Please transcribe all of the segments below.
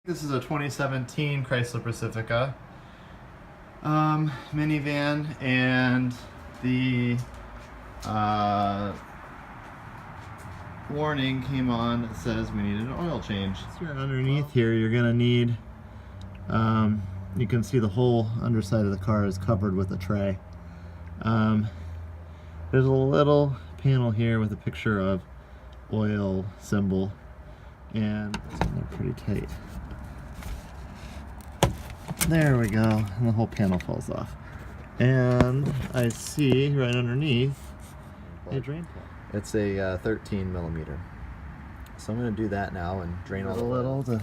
This is a 2017 Chrysler Pacifica minivan, and the warning came on that says we need an oil change. So underneath here you're going to need, you can see the whole underside of the car is covered with a tray. There's a little panel here with a picture of oil symbol, and it's in there pretty tight. There we go, and the whole panel falls off. And I see right underneath a drain plug. It's a 13 millimeter. So I'm going to do that now and drain all the little to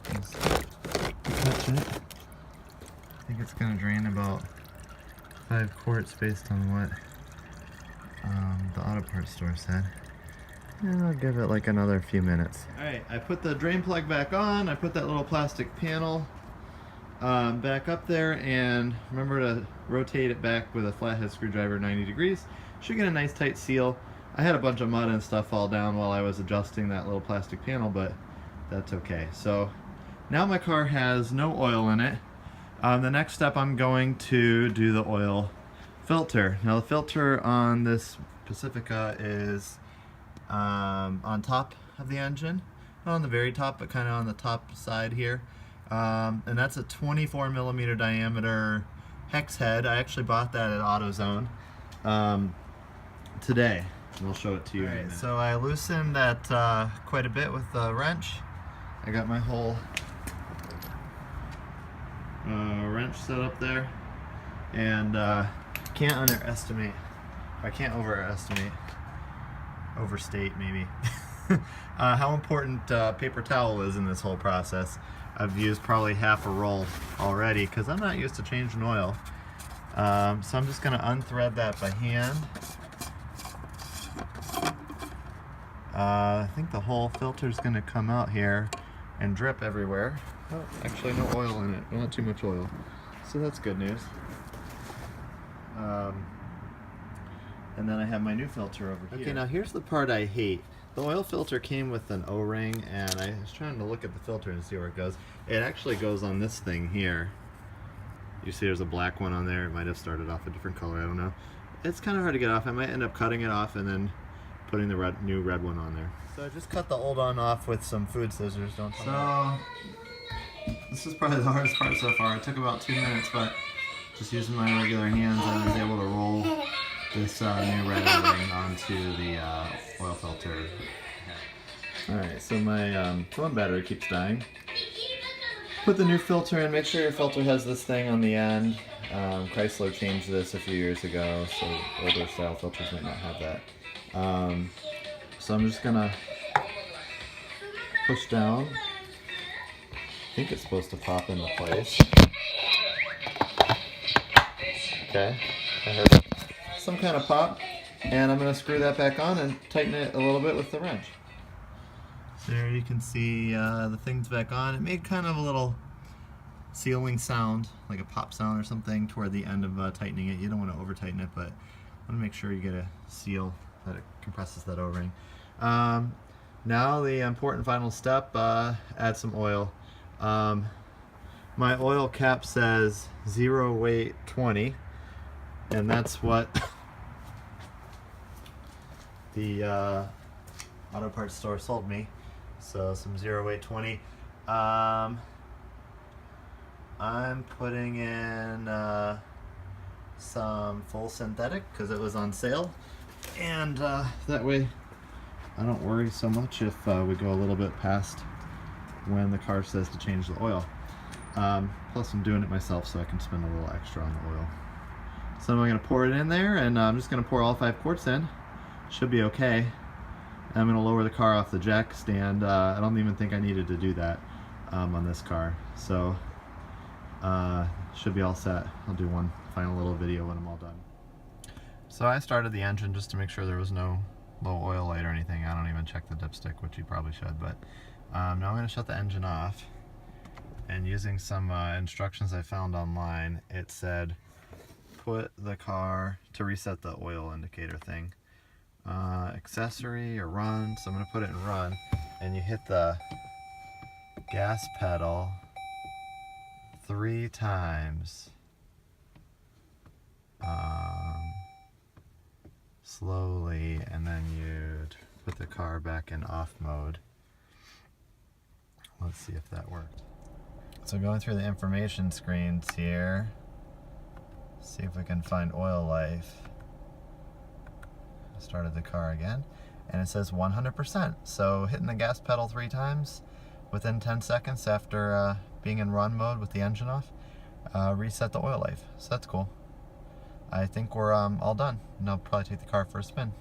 touch it. I think it's going to drain about 5 quarts based on what the auto parts store said. And I'll give it like another few minutes. Alright, I put the drain plug back on. I put that little plastic panel back up there, and remember to rotate it back with a flathead screwdriver 90 degrees. Should get a nice tight seal. I had a bunch of mud and stuff fall down while I was adjusting that little plastic panel, but that's okay. So now my car has no oil in it. The next step, I'm going to do the oil filter. Now the filter on this Pacifica is on top of the engine, not on the very top, but kind of on the top side here. And that's a 24 millimeter diameter hex head. I actually bought that at AutoZone today, and I'll show it to you. All right, so I loosened that quite a bit with the wrench. I got my whole wrench set up there, and can't underestimate, I can't overstate maybe, how important paper towel is in this whole process. I've used probably half a roll already because I'm not used to changing oil. So I'm just going to unthread that by hand. I think the whole filter is going to come out here and drip everywhere. Oh, actually no oil in it, not too much oil. So that's good news. And then I have my new filter over here. Okay, now here's the part I hate. The oil filter came with an O-ring, and I was trying to look at the filter and see where it goes. It actually goes on this thing here. You see there's a black one on there. It might have started off a different color, I don't know. It's kind of hard to get off. I might end up cutting it off and then putting the new red one on there. So I just cut the old one off with some food scissors, don't you? So this is probably the hardest part so far. It took about 2 minutes, but just using my regular hands, I was able to roll this new red O-ring onto the oil filter. Alright, so my phone battery keeps dying. Put the new filter in. Make sure your filter has this thing on the end. Chrysler changed this a few years ago, so older style filters might not have that. So I'm just gonna push down. I think it's supposed to pop into place. Okay, I heard some kind of pop, and I'm going to screw that back on and tighten it a little bit with the wrench. So there you can see the thing's back on. It made kind of a little sealing sound, like a pop sound or something, toward the end of tightening it. You don't want to over tighten it, but I want to make sure you get a seal that it compresses that O-ring. Now the important final step, add some oil. My oil cap says 0 weight 20, and that's what the auto parts store sold me. So some 0 weight 20. I'm putting in some full synthetic because it was on sale, and that way I don't worry so much if we go a little bit past when the car says to change the oil. Plus I'm doing it myself, so I can spend a little extra on the oil. So I'm going to pour it in there, and I'm just going to pour all 5 quarts in. Should be okay. I'm going to lower the car off the jack stand. I don't even think I needed to do that on this car. So should be all set. I'll do one final little video when I'm all done. So I started the engine just to make sure there was no low oil light or anything. I don't even check the dipstick, which you probably should. But now I'm going to shut the engine off. And using some instructions I found online, it said put the car to reset the oil indicator thing. Accessory or run, so I'm going to put it in run, and you hit the gas pedal 3 times. Slowly, and then you'd put the car back in off mode. Let's see if that worked. So going through the information screens here, see if we can find oil life. Started the car again, and it says 100%. So hitting the gas pedal 3 times within 10 seconds after being in run mode with the engine off, reset the oil life. So that's cool. I think we're all done, and I'll probably take the car for a spin.